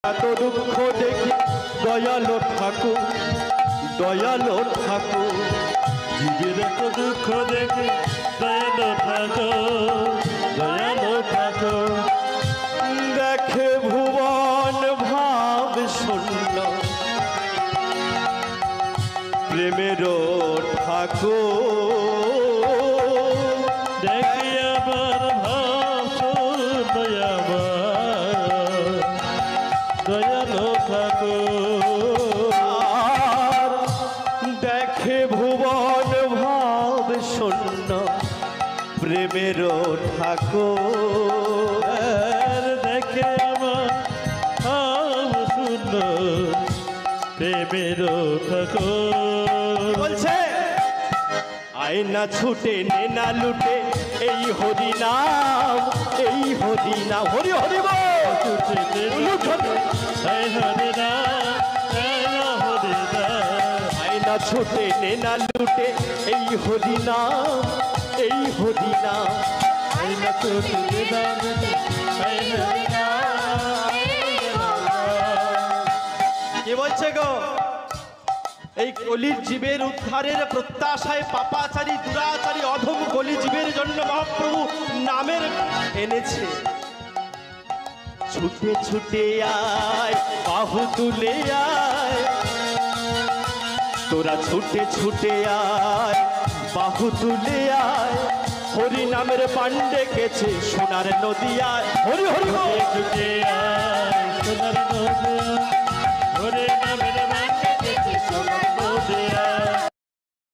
এত দুঃখ দেখি দয়ালো ঠাকুর, দয়ালো ঠাকুর, জীবের এত দুঃখ দেখে দয়ালো ঠাকুর, দয়ালো ঠাকুর। দেখে ভুবন ভাব শূন্য প্রেমেরও ঠাকুর, দেখি আবার ভাব শূন্য আমার দয়ালো ঠাকুর। আর দেখে ভুবন ভাব শূন্য প্রেমেরও ঠাকুর, দেখে আমার ভাব শূন্য প্রেমেরও ঠাকুর। বলছে আয়না ছুটে নে না লুটে এই হরি নাম, এই হরি নাম, হরি হরি বল। আয়না ছুটে নে না লুটে এই হরি নাম, এই হরি নাম, আয়না ছুটে নে না লুটে এই হরি নাম। কে বলছে গো? এই কলির জীবের উদ্ধারের প্রত্যাশায় পাপাচারী দুরাচারী অধম কলি জীবের জন্য মহাপ্রভু নামের এনেছে। ছুটে ছুটে আয় বাহু তুলে আয়, তোরা ছুটে ছুটে আয় বাহু তুলে আয়, হরি নামের পাণ্ডে গেছে সোনার নদিয়ায়, হরি হরি বল। ছুটে আয় সোনার নদিয়া, হরি নামের